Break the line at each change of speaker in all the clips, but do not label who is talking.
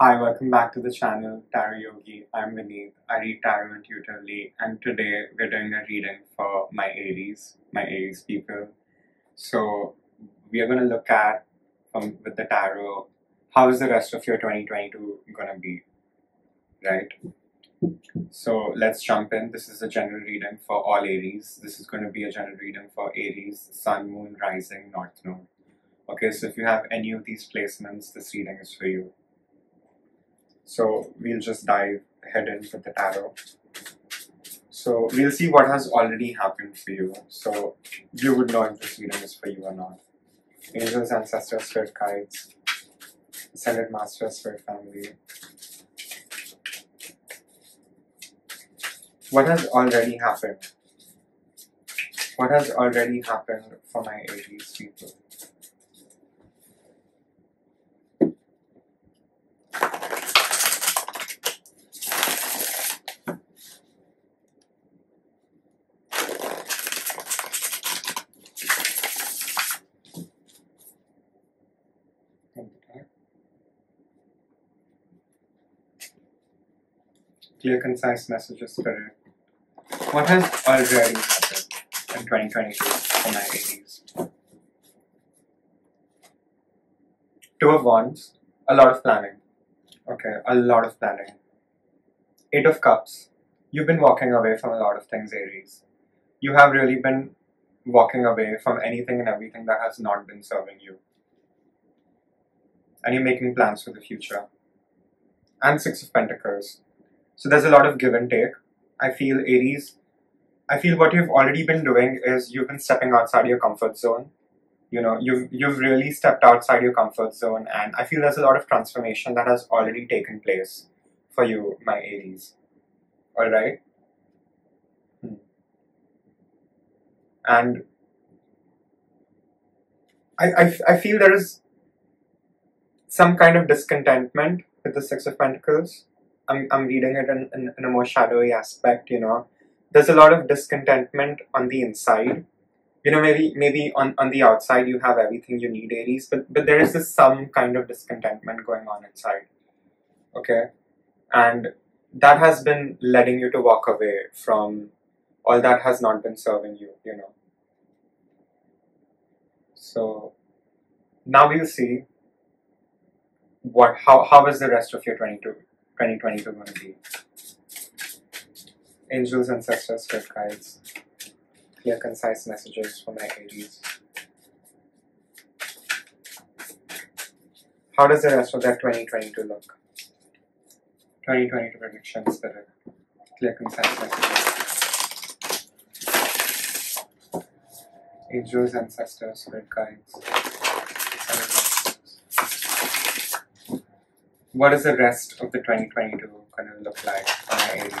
Hi, welcome back to the channel Tarot Yogi. I'm Vinit. I read tarot intuitively, and today we're doing a reading for my Aries people. So we are going to look at, with the tarot, how is the rest of your 2022 going to be, right? So let's jump in. This is a general reading for all Aries. This is going to be a general reading for Aries, Sun, Moon, Rising, North Node. Okay, so if you have any of these placements, this reading is for you. So we'll just dive head in with the tarot. So we'll see what has already happened for you. So you would know if this reading is for you or not. Angels, ancestors, spirit guides, ascended master, spirit family. What has already happened? What has already happened for my Aries people? Clear, concise messages, spirit. What has already happened in 2022 for my Aries? Two of Wands, a lot of planning. Okay, a lot of planning. Eight of Cups. You've been walking away from a lot of things, Aries. You have really been walking away from anything and everything that has not been serving you. And you're making plans for the future. And Six of Pentacles. So there's a lot of give and take. I feel, Aries, what you've already been doing is you've been stepping outside your comfort zone. You know, you've really stepped outside your comfort zone, and I feel there's a lot of transformation that has already taken place for you, my Aries. Alright? And I feel there is some kind of discontentment with the Six of Pentacles. I'm reading it in a more shadowy aspect, you know. There's a lot of discontentment on the inside. You know, maybe on the outside you have everything you need, Aries, but there is this some kind of discontentment going on inside. Okay? And that has been letting you to walk away from all that has not been serving you, you know. So now we'll see how is the rest of your 2022 going to be. Angels, ancestors, spirit guides. Clear, concise messages for my Aries. How does the rest of that 2022 look? 2022 prediction, spirit. Clear, concise messages. Angels, ancestors, spirit guides. What is the rest of the 2022 going to look like for my Aries?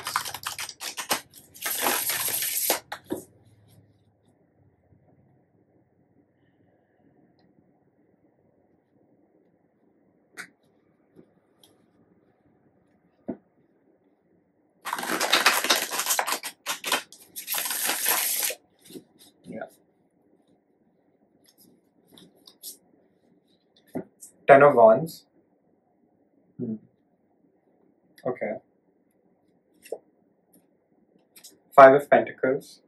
Yeah. 10 of Wands. Okay. 5 of Pentacles.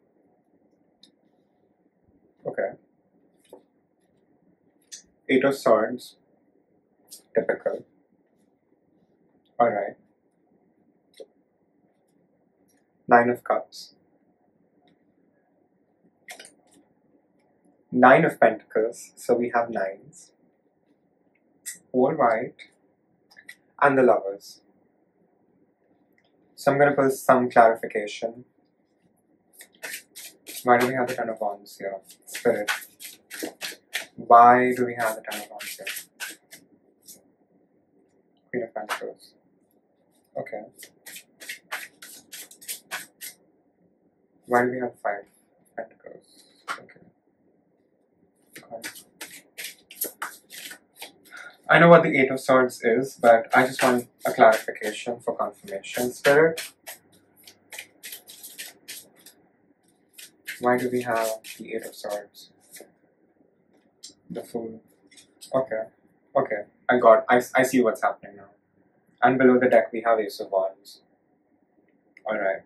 Okay. 8 of Swords. Typical. Alright. 9 of Cups. 9 of Pentacles. So we have 9s. Alright. And the Lovers. So I'm going to put some clarification. Why do we have the Ten of Wands here? Spirit. Why do we have the Ten of Wands here? Queen of Pentacles. Okay. Why do we have 5 Pentacles? Okay. I know what the Eight of Swords is, but I just want a clarification for confirmation. Spirit, why do we have the Eight of Swords? The Fool. Okay. Okay. I see what's happening now. And below the deck we have Ace of Wands. Alright.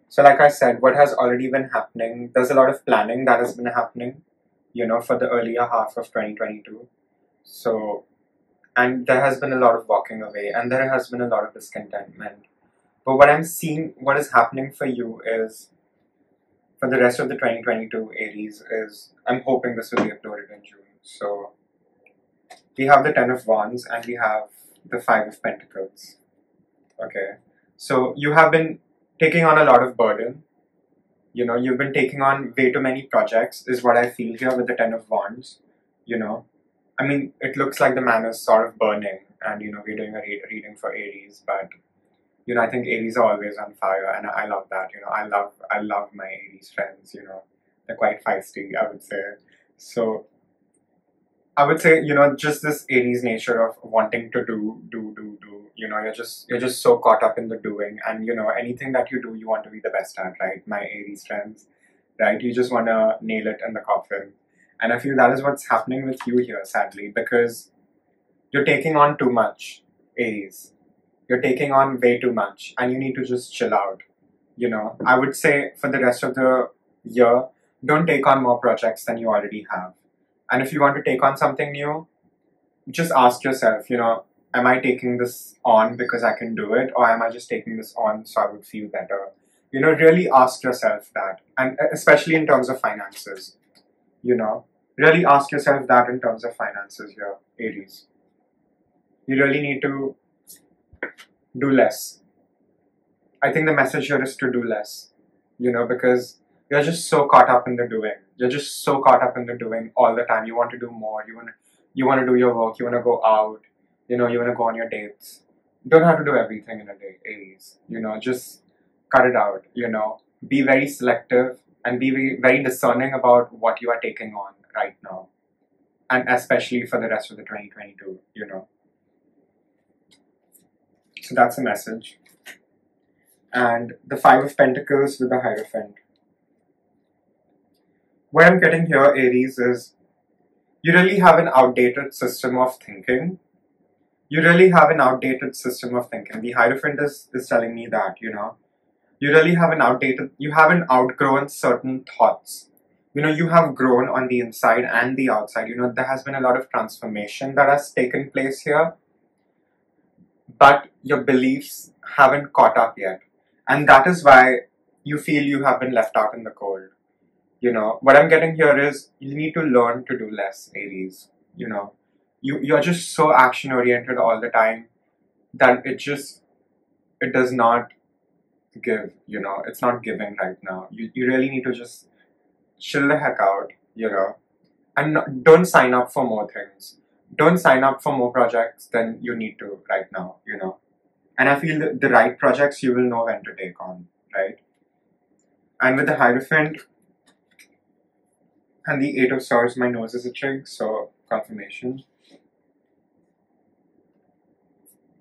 So like I said, what has already been happening, there's a lot of planning that has been happening, you know, for the earlier half of 2022. So, and there has been a lot of walking away, and there has been a lot of discontentment. But what I'm seeing, what is happening for you is, for the rest of the 2022 Aries is, I'm hoping this will be uploaded in June. So, we have the Ten of Wands and we have the Five of Pentacles. Okay. So, you have been taking on a lot of burden. You know, you've been taking on way too many projects, is what I feel here with the Ten of Wands. You know, I mean, it looks like the man is sort of burning, and you know, we're doing a reading for Aries, but you know, I think Aries are always on fire, and I love that. You know, I love my Aries friends. You know, they're quite feisty, I would say. So, I would say, you know, just this Aries nature of wanting to do. You know, you're just so caught up in the doing, and you know, anything that you do, you want to be the best at, right? My Aries friends, right? You just want to nail it in the coffin, and I feel that is what's happening with you here, sadly, because you're taking on too much, Aries. You're taking on way too much, and you need to just chill out. You know, I would say for the rest of the year, don't take on more projects than you already have. And if you want to take on something new, just ask yourself, you know, am I taking this on because I can do it, or am I just taking this on so I would feel better? You know, really ask yourself that, and especially in terms of finances, you know, really ask yourself that in terms of finances here, Aries. You really need to do less. I think the message here is to do less, you know, because you're just so caught up in the doing. You're just so caught up in the doing all the time. You want to do more. You want to do your work. You want to go out. You know, you want to go on your dates. You don't have to do everything in a day, Aries. You know, just cut it out. You know, be very selective and be very discerning about what you are taking on right now, and especially for the rest of the 2022. You know, so that's the message. And the Five of Pentacles with the Hierophant. What I'm getting here, Aries, is you really have an outdated system of thinking. You really have an outdated system of thinking. The Hierophant is telling me that, you know, you really have you haven't outgrown certain thoughts. You know, you have grown on the inside and the outside. You know, there has been a lot of transformation that has taken place here, but your beliefs haven't caught up yet. And that is why you feel you have been left out in the cold. You know, what I'm getting here is you need to learn to do less, Aries. You know, you're just so action oriented all the time that it does not give, you know, it's not giving right now. You really need to just chill the heck out, you know, and don't sign up for more things. Don't sign up for more projects than you need to right now, you know. And I feel that the right projects you will know when to take on, right? And with the Hierophant and the Eight of Swords, my nose is itching, so confirmation.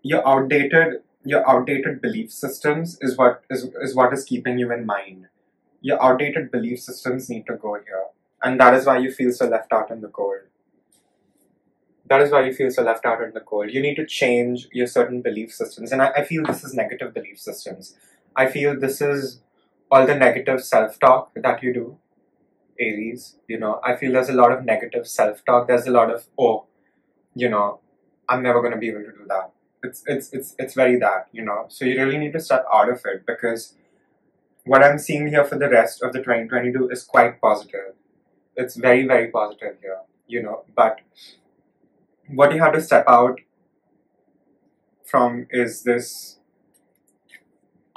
Your outdated belief systems is what is keeping you in mind. Your outdated belief systems need to go here. And that is why you feel so left out in the cold. That is why you feel so left out in the cold. You need to change your certain belief systems. And I feel this is negative belief systems. I feel this is all the negative self-talk that you do, Aries. You know, I feel there's a lot of negative self-talk. There's a lot of, oh, you know, I'm never going to be able to do that. It's very that, you know. So you really need to step out of it, because what I'm seeing here for the rest of the 2022 is quite positive. It's very, very positive here, you know. But what you have to step out from is this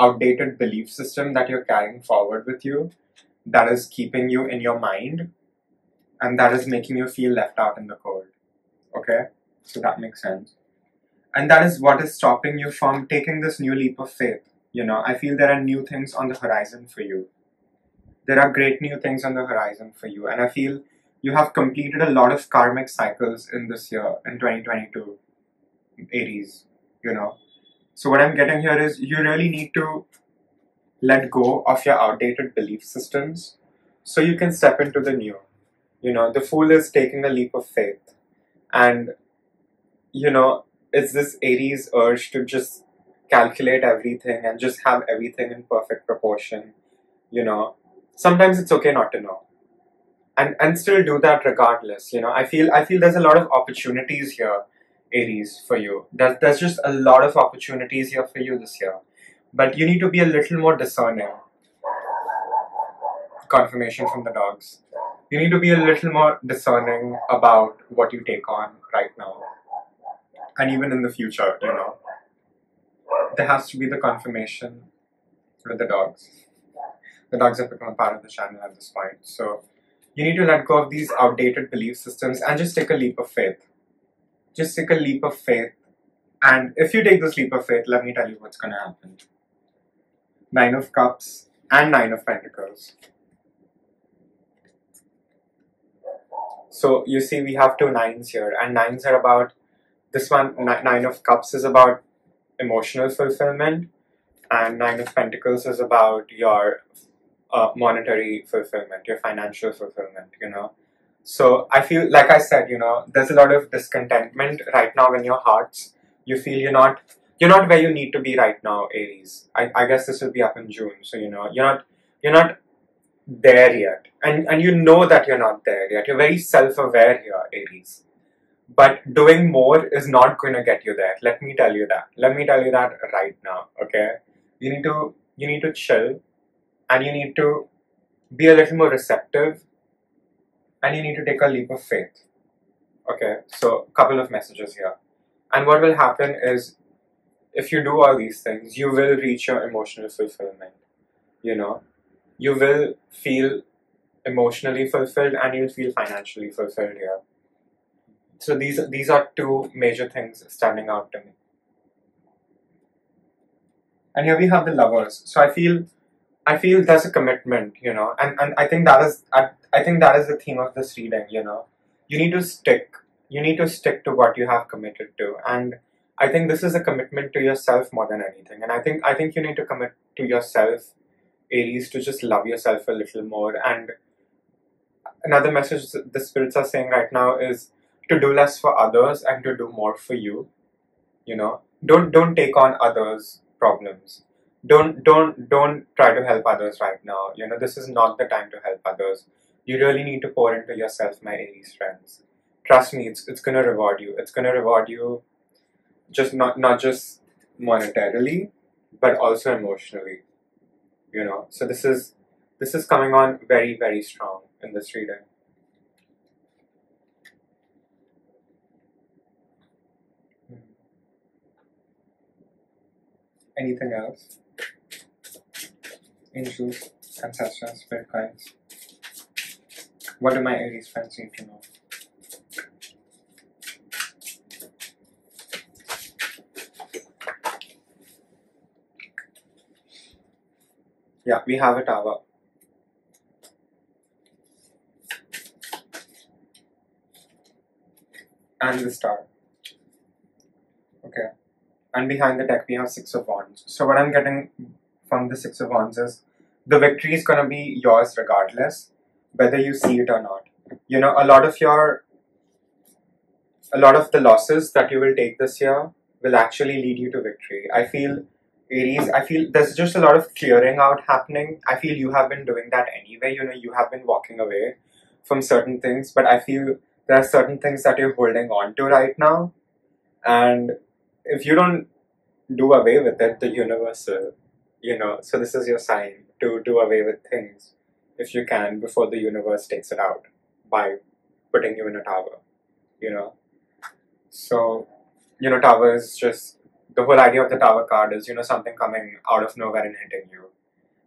outdated belief system that you're carrying forward with you, that is keeping you in your mind, and that is making you feel left out in the cold. Okay? So that makes sense. And that is what is stopping you from taking this new leap of faith. You know, I feel there are new things on the horizon for you. There are great new things on the horizon for you. And I feel you have completed a lot of karmic cycles in this year, in 2022, Aries, you know. So what I'm getting here is you really need to let go of your outdated belief systems so you can step into the new. You know, the Fool is taking a leap of faith. And you know, it's this Aries urge to just calculate everything and just have everything in perfect proportion. You know, sometimes it's okay not to know, and still do that regardless. You know, I feel there's a lot of opportunities here, Aries, for you. There's just a lot of opportunities here for you this year, but you need to be a little more discerning. Confirmation from the dogs. You need to be a little more discerning about what you take on right now, and even in the future. You know, there has to be the confirmation with the dogs. The dogs have become a part of the channel at this point, so you need to let go of these outdated belief systems and just take a leap of faith. Just take a leap of faith. And if you take this leap of faith, let me tell you what's going to happen. 9 of Cups and 9 of Pentacles. So you see we have 2 9s here, and 9s are about, this one, 9 of Cups is about emotional fulfillment, and 9 of Pentacles is about your monetary fulfillment, your financial fulfillment, you know. So I feel, like I said, you know, there's a lot of discontentment right now in your hearts. You feel you're not where you need to be right now, Aries. I guess this will be up in June, so you know, you're not there yet. And you know that you're not there yet. You're very self-aware here, Aries. But doing more is not going to get you there. Let me tell you that. Let me tell you that right now, okay? You need to chill, and you need to be a little more receptive, and you need to take a leap of faith. Okay, so couple of messages here. And what will happen is, if you do all these things, you will reach your emotional fulfillment. You know, you will feel emotionally fulfilled, and you'll feel financially fulfilled here. So these are 2 major things standing out to me. And here we have the Lovers. So I feel there's a commitment, you know, and I think that is the theme of this reading. You know, you need to stick to what you have committed to, and I think this is a commitment to yourself more than anything. And I think you need to commit to yourself, Aries, to just love yourself a little more. And another message the spirits are saying right now is to do less for others and to do more for you. You know, don't take on others' problems. Don't try to help others right now. You know, this is not the time to help others. You really need to pour into yourself, my Aries friends. Trust me, it's gonna reward you. It's gonna reward you, just not just monetarily, but also emotionally. You know, so this is coming on very, very strong in this reading. Anything else? Angels, ancestors, spirit guides. What do my Aries friends need to know? Yeah, we have a Tower. And the Star. Okay. And behind the deck we have 6 of Wands. So what I'm getting from the 6 of Wands is the victory is going to be yours regardless, whether you see it or not. You know, a lot of the losses that you will take this year will actually lead you to victory. I feel, Aries, there's just a lot of clearing out happening. I feel you have been doing that anyway. You know, you have been walking away from certain things, but I feel there are certain things that you're holding on to right now. And if you don't do away with it, the universe will, you know, so this is your sign to do away with things if you can before the universe takes it out by putting you in a tower, you know. So, you know, Tower is just, the whole idea of the Tower card is, you know, something coming out of nowhere and hitting you.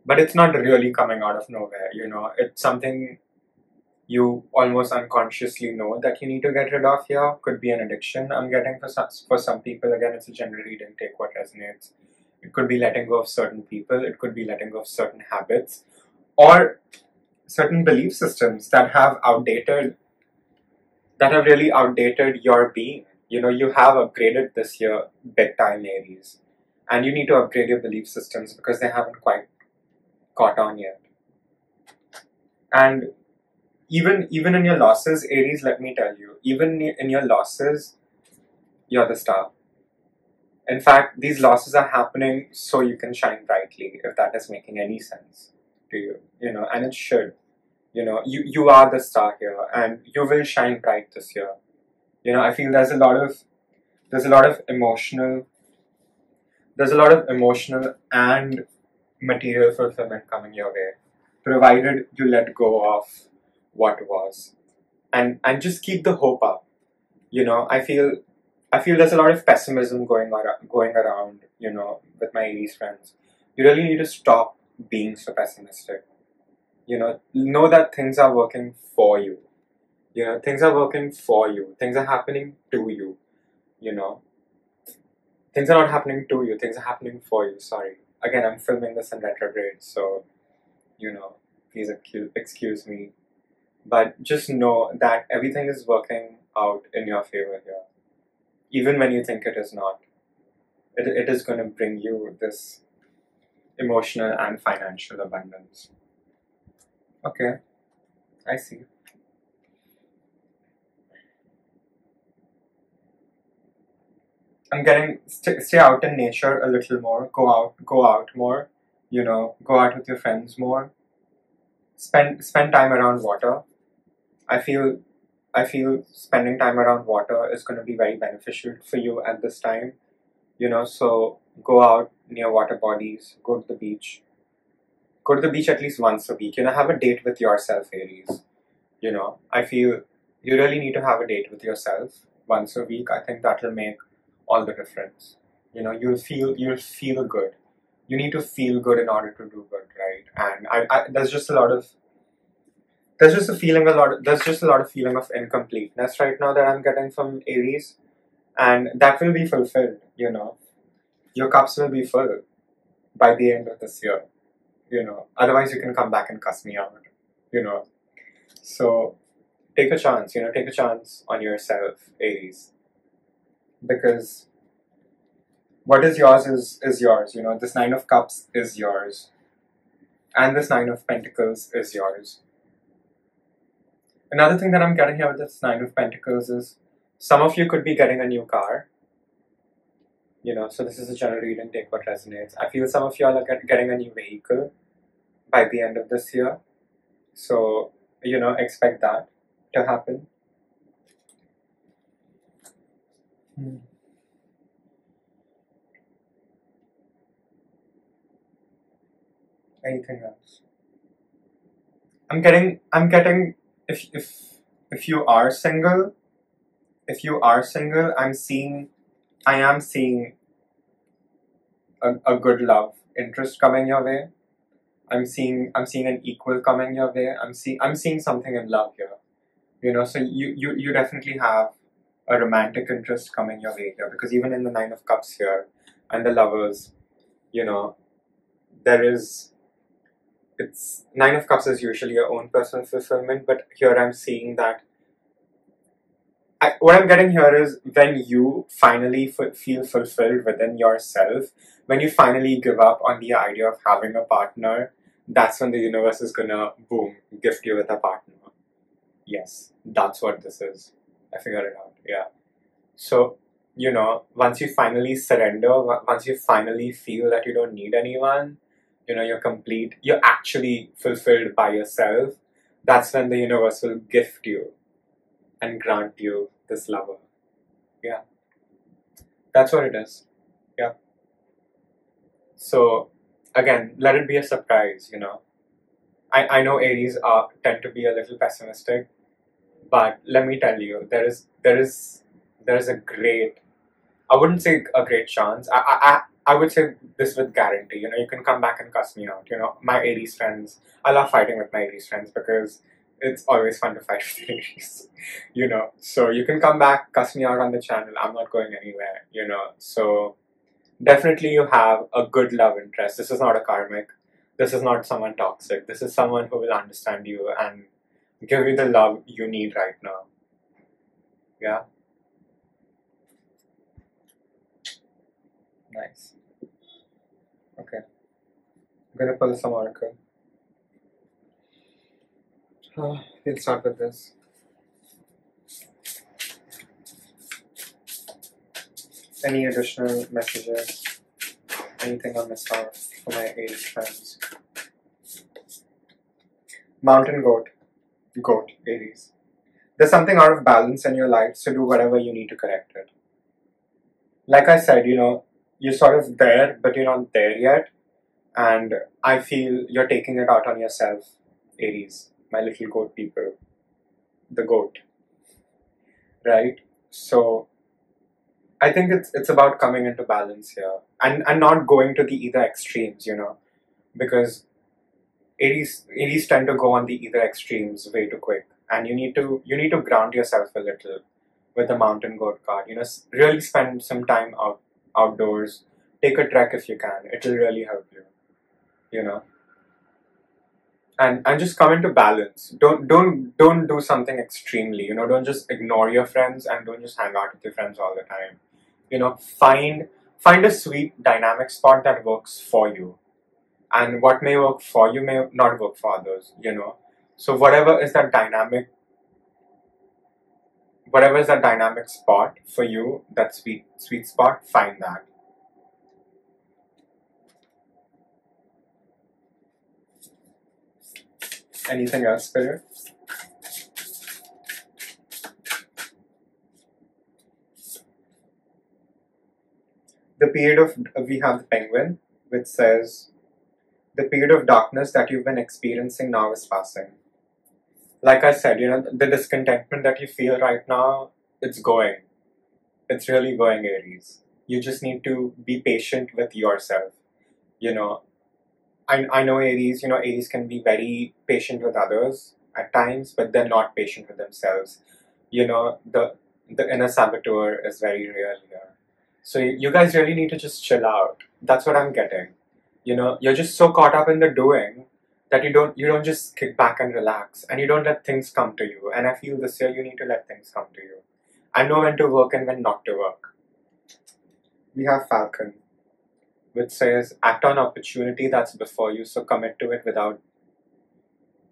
But it's not really coming out of nowhere, you know, it's something you almost unconsciously know that you need to get rid of here. Could be an addiction I'm getting for some people. Again, it's a general reading, take what resonates. It could be letting go of certain people, it could be letting go of certain habits, or certain belief systems that have really outdated your being. You know, you have upgraded this year big time, Aries, and you need to upgrade your belief systems because they haven't quite caught on yet. And even in your losses, Aries, let me tell you, even in your losses, you're the star. In fact, these losses are happening so you can shine brightly, if that is making any sense to you, and it should. You are the star here, and you will shine bright this year. I feel there's a lot of emotional and material fulfillment coming your way, provided you let go of what was, and just keep the hope up. I feel there's a lot of pessimism going around, with my Aries friends. You really need to stop being so pessimistic. Know that things are working for you. Things are working for you. Things are happening to you. Things are not happening to you. Things are happening for you. Sorry. Again, I'm filming this in retrograde, so, please excuse me. But just know that everything is working out in your favor here. Even when you think it is not. It is going to bring you this emotional and financial abundance. Okay, I see. I'm getting stay out in nature a little more. Go out more. Go out with your friends more. Spend time around water. I feel spending time around water is going to be very beneficial for you at this time. So go out near water bodies. Go to the beach. Go to the beach at least once a week. Have a date with yourself, Aries. I feel you really need to have a date with yourself once a week. I think that will make all the difference. You'll feel good. You need to feel good in order to do good, right? And there's just a lot of feeling of incompleteness right now that I'm getting from Aries, and that will be fulfilled. Your cups will be full by the end of this year. Otherwise you can come back and cuss me out. So take a chance. Take a chance on yourself, Aries. Because what is yours is yours. This Nine of Cups is yours. And this Nine of Pentacles is yours. Another thing that I'm getting here with this Nine of Pentacles is some of you could be getting a new car. So this is a general reading, take what resonates. I feel some of you all are getting a new vehicle by the end of this year. So, expect that to happen. Anything else? I'm getting if you are single, I am seeing a good love interest coming your way. I'm seeing an equal coming your way. I'm seeing something in love here. So you definitely have a romantic interest coming your way here, because even in the Nine of Cups here and the Lovers, it's Nine of Cups is usually your own personal fulfillment, but here I'm seeing that what I'm getting here is when you finally feel fulfilled within yourself, when you finally give up on the idea of having a partner, that's when the universe is gonna, boom, gift you with a partner. Yes, that's what this is. I figured it out, yeah. So, once you finally surrender, once you finally feel that you don't need anyone, you're complete, you're actually fulfilled by yourself, that's when the universe will gift you and grant you this lover. Yeah. That's what it is. Yeah. So, again, let it be a surprise, I know Aries tend to be a little pessimistic, but let me tell you, there is a great, I wouldn't say a great chance. I would say this with guarantee. You can come back and cuss me out. My Aries friends, I love fighting with my Aries friends because it's always fun to fight with Aries. So you can come back, cuss me out on the channel. I'm not going anywhere. So definitely you have a good love interest. This is not a karmic. This is not someone toxic. This is someone who will understand you and give you the love you need right now. Yeah. Nice. Okay. I'm gonna pull some oracle. We'll start with this. Any additional messages? Anything I missed out for my Aries friends? Mountain goat. Goat, Aries. There's something out of balance in your life, so do whatever you need to correct it. Like I said, you're sort of there, but you're not there yet. And I feel you're taking it out on yourself, Aries, my little goat people. The goat. Right? So I think it's about coming into balance here. And not going to the either extremes, because Aries tend to go on the either extremes way too quick. And you need to ground yourself a little with the mountain goat card. Really spend some time outdoors. Take a trek if you can. It'll really help you. And just come into balance. Don't do something extremely. Don't just ignore your friends and don't just hang out with your friends all the time. Find a sweet dynamic spot that works for you. And what may work for you may not work for others, So whatever is that dynamic spot for you, that sweet spot, find that. Anything else, Spirit? We have the penguin, which says, the period of darkness that you've been experiencing now is passing. Like I said, the discontentment that you feel right now, it's going. It's really going, Aries. You just need to be patient with yourself. I know Aries, Aries can be very patient with others at times, but they're not patient with themselves. The inner saboteur is very real here. So you guys really need to just chill out. That's what I'm getting. You're just so caught up in the doing that you don't just kick back and relax, and you don't let things come to you. And I feel this year you need to let things come to you. I know when to work and when not to work. We have Falcon, which says, act on opportunity that's before you, so commit to it without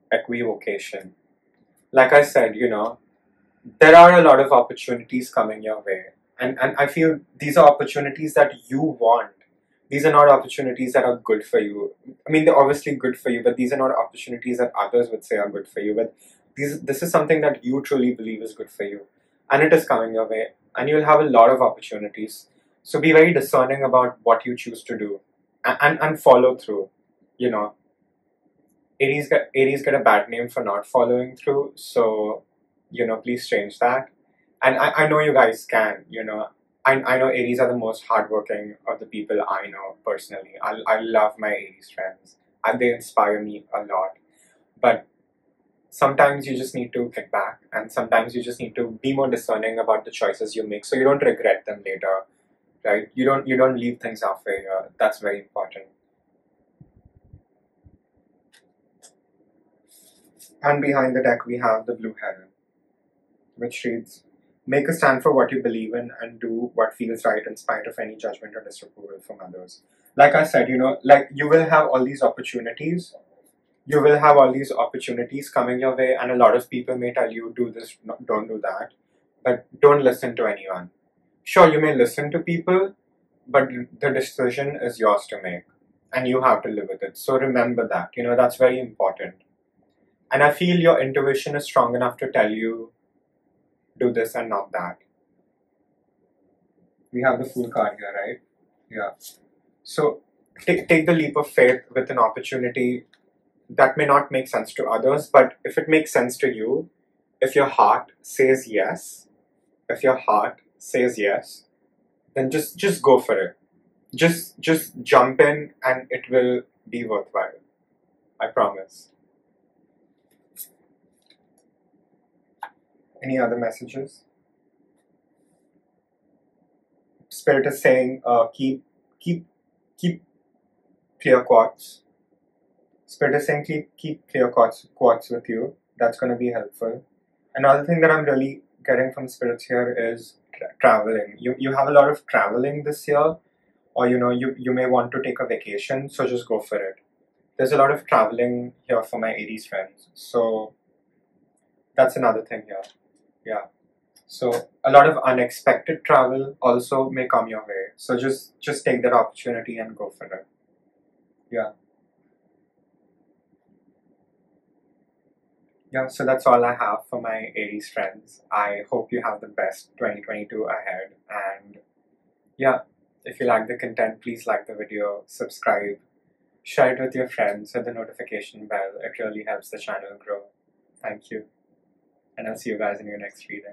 equivocation. Like I said, there are a lot of opportunities coming your way. And I feel these are opportunities that you want. These are not opportunities that are good for you. I mean, they're obviously good for you, but these are not opportunities that others would say are good for you. But this is something that you truly believe is good for you. And it is coming your way. And you'll have a lot of opportunities. So be very discerning about what you choose to do. And follow through. Aries get a bad name for not following through. So, please change that. And I know you guys can, I know Aries are the most hardworking of the people I know personally. I love my Aries friends. And they inspire me a lot. But sometimes you just need to kick back. And sometimes you just need to be more discerning about the choices you make so you don't regret them later. Right? You don't leave things halfway here. That's very important. And behind the deck we have the Blue Heron, which reads, make a stand for what you believe in and do what feels right in spite of any judgment or disapproval from others. Like I said, you will have all these opportunities. You will have all these opportunities coming your way, and a lot of people may tell you, do this, don't do that. But don't listen to anyone. Sure, you may listen to people, but the decision is yours to make. And you have to live with it. So remember that. That's very important. And I feel your intuition is strong enough to tell you, do this and not that. We have the Fool card here, right? Yeah. So take the leap of faith with an opportunity that may not make sense to others, but if it makes sense to you, if your heart says yes, then just go for it. Just jump in and it will be worthwhile. I promise. Any other messages? Spirit is saying, keep clear quartz. Spirit is saying keep clear quartz with you. That's going to be helpful. Another thing that I'm really getting from spirits here is traveling. You have a lot of traveling this year, or you may want to take a vacation, so just go for it. There's a lot of traveling here for my Aries friends. So That's another thing here. Yeah. So a lot of unexpected travel also may come your way. So just take that opportunity and go for it. Yeah. Yeah, so that's all I have for my Aries friends. I hope you have the best 2022 ahead. And yeah, if you like the content, please like the video, subscribe, share it with your friends, hit the notification bell. It really helps the channel grow. Thank you. And I'll see you guys in your next reading.